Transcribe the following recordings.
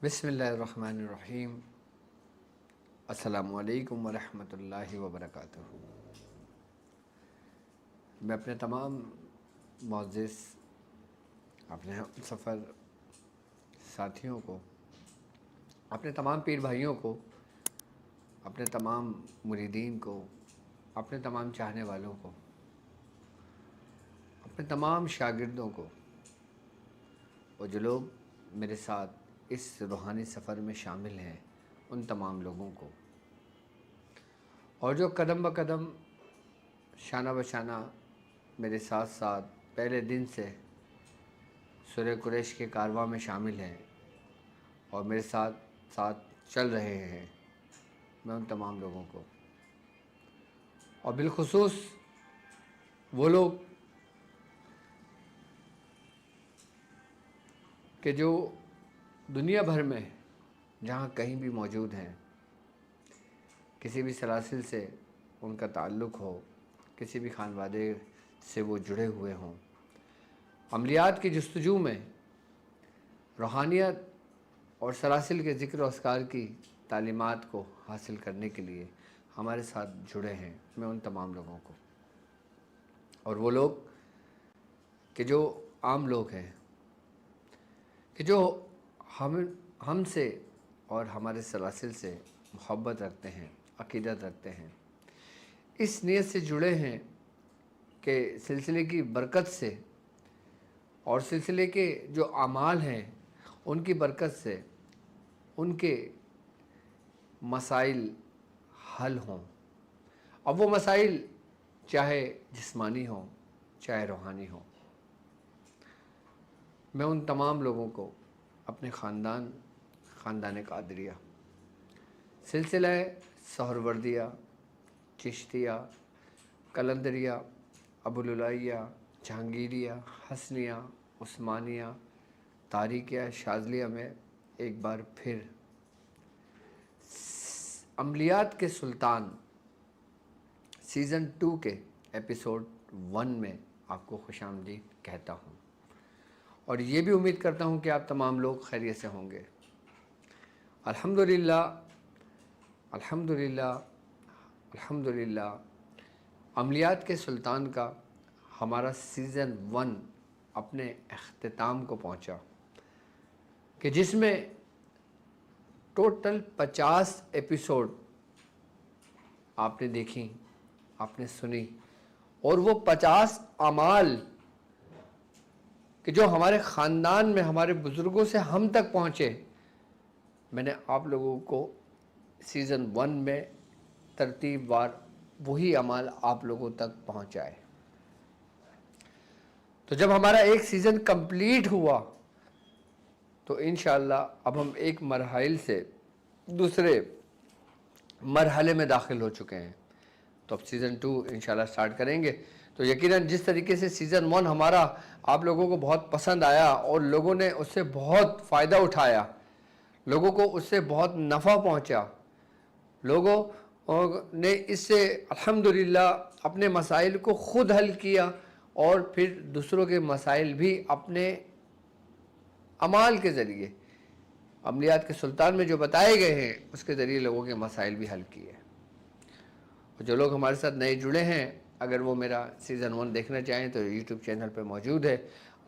بسم اللہ الرحمن الرحیم۔ السلام علیکم ورحمۃ اللہ وبرکاتہ۔ میں اپنے تمام معزز اپنے ہم سفر ساتھیوں کو، اپنے تمام پیر بھائیوں کو، اپنے تمام مریدین کو، اپنے تمام چاہنے والوں کو، اپنے تمام شاگردوں کو، اور جو لوگ میرے ساتھ اس روحانی سفر میں شامل ہیں ان تمام لوگوں کو، اور جو قدم بقدم شانہ بشانہ میرے ساتھ ساتھ پہلے دن سے سورہ قریش کے کارواں میں شامل ہیں اور میرے ساتھ ساتھ چل رہے ہیں، میں ان تمام لوگوں کو، اور بالخصوص وہ لوگ کہ جو دنیا بھر میں جہاں کہیں بھی موجود ہیں، کسی بھی سلاسل سے ان کا تعلق ہو، کسی بھی خانوادے سے وہ جڑے ہوئے ہوں، عملیات کی جستجو میں روحانیت اور سلاسل کے ذکر و اذکار کی تعلیمات کو حاصل کرنے کے لیے ہمارے ساتھ جڑے ہیں، میں ان تمام لوگوں کو، اور وہ لوگ کہ جو عام لوگ ہیں، کہ جو ہم سے اور ہمارے سلاسل سے محبت رکھتے ہیں، عقیدت رکھتے ہیں، اس نیت سے جڑے ہیں کہ سلسلے کی برکت سے اور سلسلے کے جو اعمال ہیں ان کی برکت سے ان کے مسائل حل ہوں۔ اب وہ مسائل چاہے جسمانی ہوں چاہے روحانی ہوں۔ میں ان تمام لوگوں کو اپنے خاندان قادریہ، سلسلہ سہروردیہ، چشتیہ، قلندریہ، ابوالعلیہ، جہانگیریہ، حسنیہ، عثمانیہ، طارقیہ، شاذلیہ میں ایک بار پھر عملیات کے سلطان سیزن 2 کے ایپیسوڈ 1 میں آپ کو خوش آمدید کہتا ہوں، اور یہ بھی امید کرتا ہوں کہ آپ تمام لوگ خیریت سے ہوں گے۔ الحمدللہ الحمدللہ الحمدللہ عملیات کے سلطان کا ہمارا سیزن 1 اپنے اختتام کو پہنچا، کہ جس میں ٹوٹل 50 ایپیسوڈ آپ نے دیکھی، آپ نے سنی، اور وہ 50 اعمال کہ جو ہمارے خاندان میں ہمارے بزرگوں سے ہم تک پہنچے، میں نے آپ لوگوں کو سیزن 1 میں ترتیب وار وہی اعمال آپ لوگوں تک پہنچائے۔ تو جب ہمارا ایک سیزن کمپلیٹ ہوا تو انشاءاللہ اب ہم ایک مرحلے سے دوسرے مرحلے میں داخل ہو چکے ہیں، تو اب سیزن 2 انشاءاللہ سٹارٹ کریں گے۔ تو یقیناً جس طریقے سے سیزن 1 ہمارا آپ لوگوں کو بہت پسند آیا اور لوگوں نے اس سے بہت فائدہ اٹھایا، لوگوں کو اس سے بہت نفع پہنچا، لوگوں نے اس سے الحمدللہ اپنے مسائل کو خود حل کیا، اور پھر دوسروں کے مسائل بھی اپنے اعمال کے ذریعے عملیات کے سلطان میں جو بتائے گئے ہیں اس کے ذریعے لوگوں کے مسائل بھی حل کیے۔ اور جو لوگ ہمارے ساتھ نئے جڑے ہیں، اگر وہ میرا سیزن 1 دیکھنا چاہیں تو یوٹیوب چینل پہ موجود ہے۔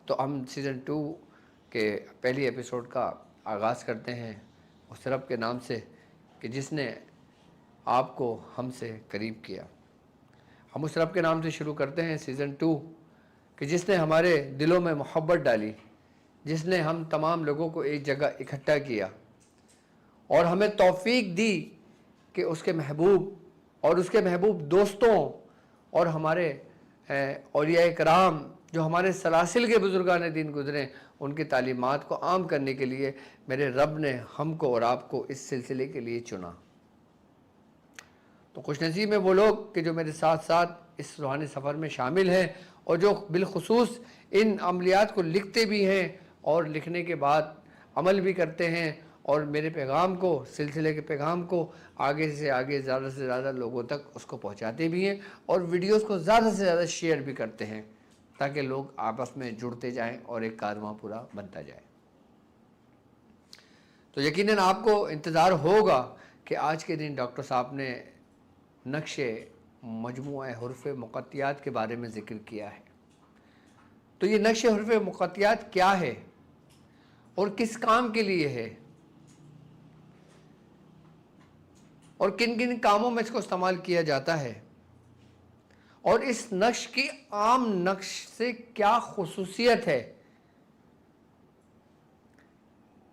تو ہم سیزن 2 کے پہلی ایپیسوڈ کا آغاز کرتے ہیں اس رب کے نام سے کہ جس نے آپ کو ہم سے قریب کیا۔ ہم اس رب کے نام سے شروع کرتے ہیں سیزن 2 کہ جس نے ہمارے دلوں میں محبت ڈالی، جس نے ہم تمام لوگوں کو ایک جگہ اکٹھا کیا اور ہمیں توفیق دی کہ اس کے محبوب اور اس کے محبوب دوستوں اور ہمارے اولیاء کرام جو ہمارے سلاسل کے بزرگان دین گزرے، ان کی تعلیمات کو عام کرنے کے لیے میرے رب نے ہم کو اور آپ کو اس سلسلے کے لیے چنا۔ تو خوش نصیب ہیں وہ لوگ کہ جو میرے ساتھ ساتھ اس روحانی سفر میں شامل ہیں، اور جو بالخصوص ان عملیات کو لکھتے بھی ہیں اور لکھنے کے بعد عمل بھی کرتے ہیں، اور میرے پیغام کو، سلسلے کے پیغام کو آگے سے آگے زیادہ سے زیادہ لوگوں تک اس کو پہنچاتے بھی ہیں، اور ویڈیوز کو زیادہ سے زیادہ شیئر بھی کرتے ہیں تاکہ لوگ آپس میں جڑتے جائیں اور ایک کارواں پورا بنتا جائے۔ تو یقیناً آپ کو انتظار ہوگا کہ آج کے دن ڈاکٹر صاحب نے نقش مجموعہ حروف مقطعات کے بارے میں ذکر کیا ہے. تو یہ نقش حروف مقطعات کیا ہے اور کس کام کے لیے ہے اور کن کن کاموں میں اس کو استعمال کیا جاتا ہے اور اس نقش کی عام نقش سے کیا خصوصیت ہے.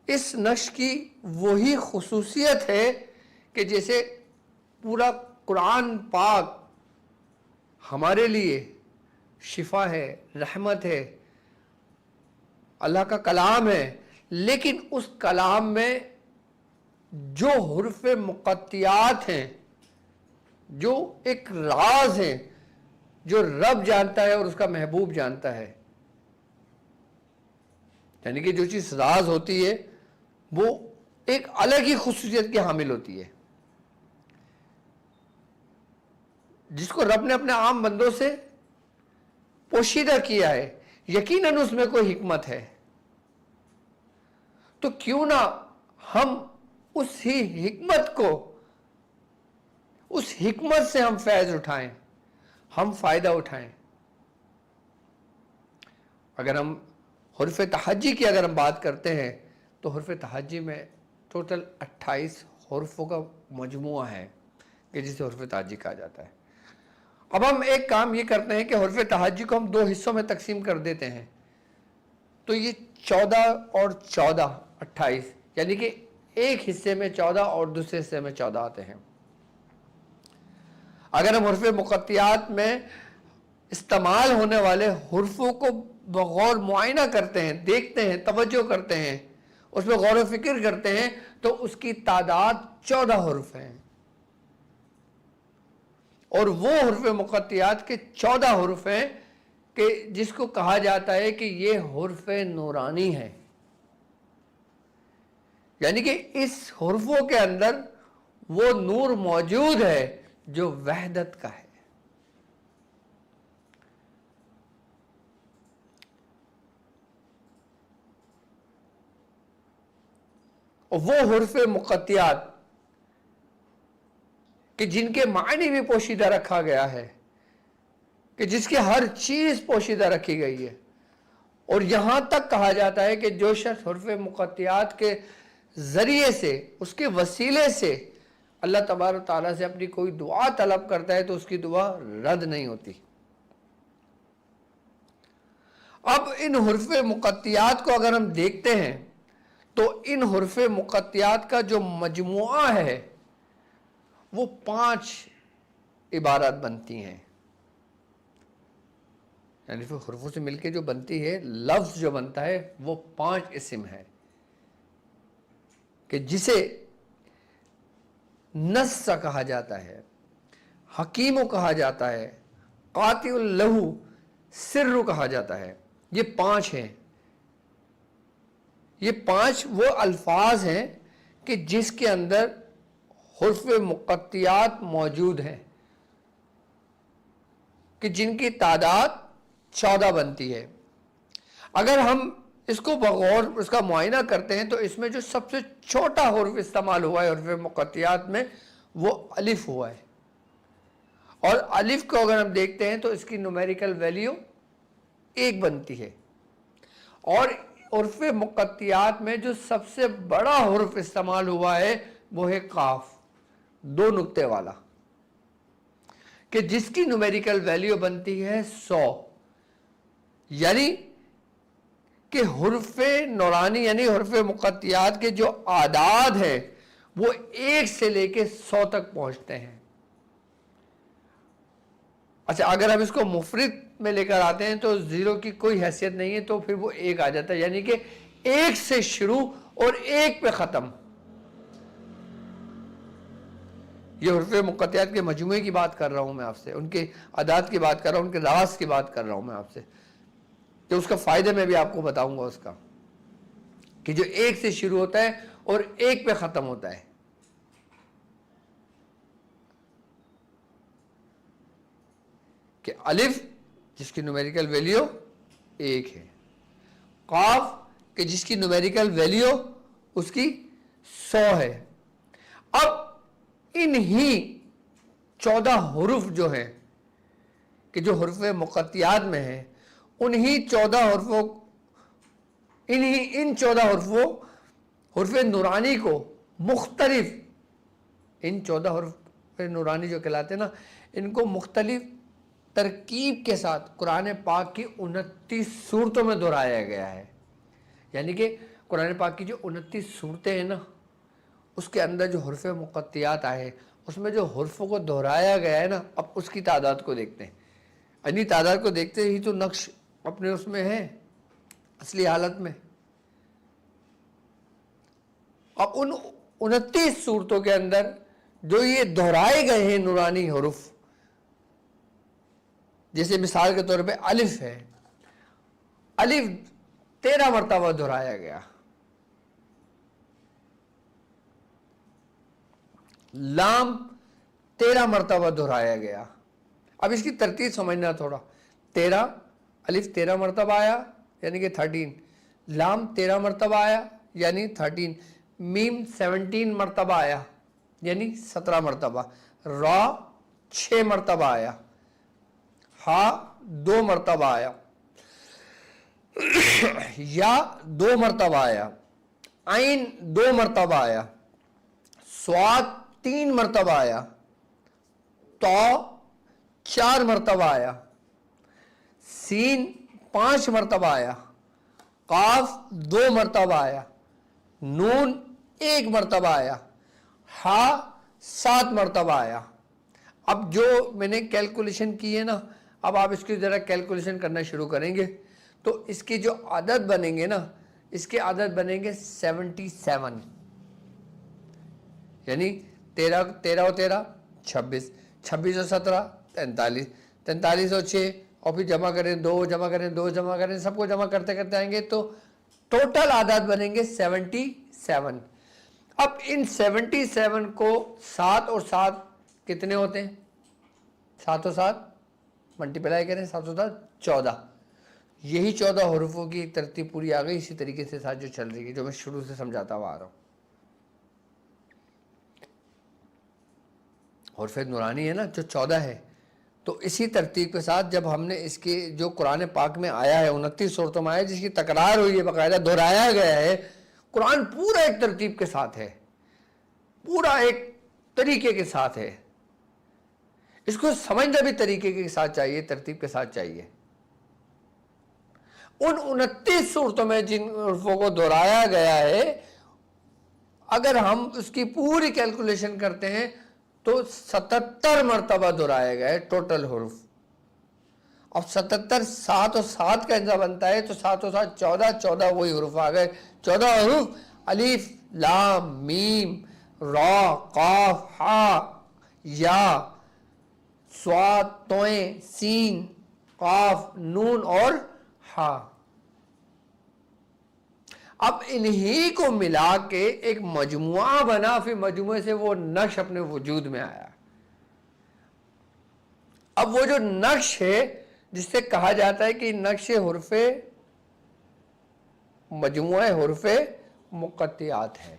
اس نقش کی وہی خصوصیت ہے کہ جیسے پورا قرآن پاک ہمارے لیے شفا ہے، رحمت ہے، اللہ کا کلام ہے، لیکن اس کلام میں جو حروف مقطعات ہیں، جو ایک راز ہیں جو رب جانتا ہے اور اس کا محبوب جانتا ہے، یعنی کہ جو چیز راز ہوتی ہے وہ ایک الگ ہی خصوصیت کی حامل ہوتی ہے، جس کو رب نے اپنے عام بندوں سے پوشیدہ کیا ہے. یقیناً اس میں کوئی حکمت ہے. تو کیوں نہ ہم اس ہی حکمت کو، اس حکمت سے ہم فیض اٹھائیں، ہم فائدہ اٹھائیں. اگر ہم حروف تہجی کی اگر ہم بات کرتے ہیں تو حروف تہجی میں ٹوٹل 28 حروفوں کا مجموعہ ہے کہ جسے حروف تہجی کہا جاتا ہے. اب ہم ایک کام یہ کرتے ہیں کہ حروف تہجی کو ہم 2 حصوں میں تقسیم کر دیتے ہیں. تو یہ 14 اور 14 28، یعنی کہ ایک حصے میں 14 اور دوسرے حصے میں 14 آتے ہیں. اگر ہم حروف مقطعات میں استعمال ہونے والے حروفوں کو بغور معائنہ کرتے ہیں، دیکھتے ہیں، توجہ کرتے ہیں، اس میں غور و فکر کرتے ہیں، تو اس کی تعداد 14 حروف ہیں. اور وہ حروف مقطعات کے 14 حروف ہیں کہ جس کو کہا جاتا ہے کہ یہ حروف نورانی ہے. یعنی کہ اس حروفوں کے اندر وہ نور موجود ہے جو وحدت کا ہے. اور وہ حروف مقطعات کہ جن کے معنی بھی پوشیدہ رکھا گیا ہے، کہ جس کی ہر چیز پوشیدہ رکھی گئی ہے. اور یہاں تک کہا جاتا ہے کہ جو شخص حروف مقطعات کے ذریعے سے، اس کے وسیلے سے اللہ تبارک و تعالیٰ سے اپنی کوئی دعا طلب کرتا ہے تو اس کی دعا رد نہیں ہوتی. اب ان حروف مقطعات کو اگر ہم دیکھتے ہیں تو ان حروف مقطعات کا جو مجموعہ ہے وہ 5 عبارات بنتی ہیں. یعنی حروفوں سے مل کے جو بنتی ہے، لفظ جو بنتا ہے وہ 5 اسم ہے کہ جسے نص کہا جاتا ہے، حکیم کہا جاتا ہے، قاطع لہ، سر کہا جاتا ہے. یہ 5 ہیں. یہ 5 وہ الفاظ ہیں کہ جس کے اندر حروف مقطعات موجود ہیں کہ جن کی تعداد 14 بنتی ہے. اگر ہم اس کو بغور اس کا معائنہ کرتے ہیں تو اس میں جو سب سے چھوٹا حرف استعمال ہوا ہے حروف مقطعات میں وہ الف ہوا ہے. اور الف کو اگر ہم دیکھتے ہیں تو اس کی نومیریکل ویلیو 1 بنتی ہے. اور حروف مقطعات میں جو سب سے بڑا حرف استعمال ہوا ہے وہ ہے قاف، 2 نقطے والا، کہ جس کی نومیریکل ویلیو بنتی ہے 100. یعنی کہ حروف نورانی یعنی حروف مقطعات کے جو اعداد ہیں وہ 1 سے لے کے 100 تک پہنچتے ہیں. اچھا، اگر ہم اس کو مفرد میں لے کر آتے ہیں تو 0 کی کوئی حیثیت نہیں ہے، تو پھر وہ 1 آ جاتا ہے. یعنی کہ 1 سے شروع اور 1 پہ ختم. یہ حروف مقطعات کے مجموعے کی بات کر رہا ہوں میں آپ سے، ان کے اعداد کی بات کر رہا ہوں، ان کے راز کی بات کر رہا ہوں میں آپ سے، کہ اس کا فائدہ میں بھی آپ کو بتاؤں گا اس کا، کہ جو 1 سے شروع ہوتا ہے اور 1 پہ ختم ہوتا ہے. کہ الف جس کی نومیریکل ویلیو 1 ہے، قاف کہ جس کی نومیریکل ویلیو اس کی 100 ہے. اب انہی 14 حروف جو ہیں کہ جو حروف مقطعات میں ہیں، انہی 14 حروفوں ان 14 حروفوں حرف نورانی کو مختلف، ان 14 حروف نورانی جو کہلاتے ہیں نا، ان کو مختلف ترکیب کے ساتھ قرآن پاک کی 29 صورتوں میں دہرایا گیا ہے. یعنی کہ قرآن پاک کی جو 29 صورتیں ہیں نا، اس کے اندر جو حروف مقطعات آئے، اس میں جو حروفوں کو دہرایا گیا ہے نا، اب اس کی تعداد کو دیکھتے ہیں. یعنی تعداد کو دیکھتے ہی تو نقش اپنے اس میں ہے اصلی حالت میں. اب ان 29 صورتوں کے اندر جو یہ دہرائے گئے ہیں نورانی حروف، جیسے مثال کے طور پہ الف ہے، الف 13 مرتبہ دہرایا گیا. لام 13 مرتبہ دہرایا گیا. اب اس کی ترتیب سمجھنا تھوڑا. 13 الف 13 مرتبہ آیا یعنی کہ 13. لام 13 مرتبہ آیا یعنی 13. میم 17 مرتبہ آیا یعنی 17 مرتبہ. را 6 مرتبہ آیا. ہا 2 مرتبہ آیا. یا 2 مرتبہ آیا. عین 2 مرتبہ آیا. سواد 3 مرتبہ آیا. تو 4 مرتبہ آیا. سین 5 مرتبہ آیا. قاف 2 مرتبہ آیا. نون 1 مرتبہ آیا. ہا 7 مرتبہ آیا. اب جو میں نے کیلکولیشن کی ہے نا، اب آپ اس کی ذرا کیلکولیشن کرنا شروع کریں گے تو اس کی جو عدد بنیں گے نا، اس کے عدد بنیں گے 77. یعنی 13 اور 13 26، 26 اور 17 43، 43 اور 6، اور پھر جمع کریں 2 جمع کریں 2 جمع کریں، سب کو جمع کرتے کرتے آئیں گے تو ٹوٹل عدد بنیں گے 77. اب ان 77 کو 7 اور 7 کتنے ہوتے ہیں؟ 7 اور 7 ملٹیپلائی کریں، 7 اور 7 14. یہی 14 حروفوں کی ایک ترتیب پوری آ گئی، اسی طریقے سے ساتھ جو چل رہی ہے، جو میں شروع سے سمجھاتا ہوا آ رہا ہوں. حرف نورانی ہے نا جو 14 ہے، تو اسی ترتیب کے ساتھ جب ہم نے اس کے جو قرآن پاک میں آیا ہے 29 صورتوں میں آیا جس کی تکرار ہوئی ہے، باقاعدہ دہرایا گیا ہے. قرآن پورا ایک ترتیب کے ساتھ ہے، پورا ایک طریقے کے ساتھ ہے. اس کو سمجھنا بھی طریقے کے ساتھ چاہیے، ترتیب کے ساتھ چاہیے. ان 29 صورتوں میں جن حروفوں کو دہرایا گیا ہے، اگر ہم اس کی پوری کیلکولیشن کرتے ہیں تو 77 مرتبہ دہرایا گیا ہے ٹوٹل حروف. اب 77 7 اور 7 کا اندازہ بنتا ہے تو 7 اور 7 14، 14 وہی حروف آ گئے. 14 حروف الف لام میم را قاف ہا یا صاد توئیں سین قاف نون اور ہا. اب انہی کو ملا کے ایک مجموعہ بنا، پھر مجموعے سے وہ نقش اپنے وجود میں آیا. اب وہ جو نقش ہے جس سے کہا جاتا ہے کہ نقش حرف مجموعہ حرف مقطعات ہے.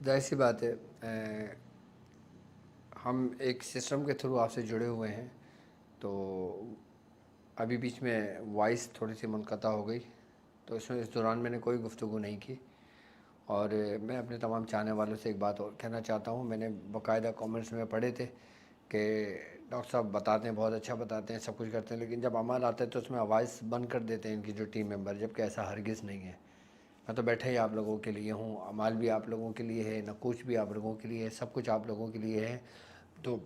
ظاہر سی بات ہے ہم ایک سسٹم کے تھرو آپ سے جڑے ہوئے ہیں، تو ابھی بیچ میں وائس تھوڑی سی منقطع ہو گئی، تو اس دوران میں نے کوئی گفتگو نہیں کی. اور میں اپنے تمام چاہنے والوں سے ایک بات اور کہنا چاہتا ہوں. میں نے باقاعدہ کامنٹس میں پڑھے تھے کہ ڈاکٹر صاحب بتاتے ہیں، بہت اچھا بتاتے ہیں، سب کچھ کرتے ہیں، لیکن جب عمل آتا ہے تو اس میں آواز بند کر دیتے ہیں ان کی جو ٹیم ممبر، جبکہ ایسا ہرگز نہیں ہے. میں تو بیٹھا ہی آپ لوگوں کے لیے ہوں، عمل بھی آپ لوگوں کے لیے ہے، نقوش بھی آپ لوگوں کے لیے ہے، سب کچھ آپ لوگوں کے لیے ہے. تو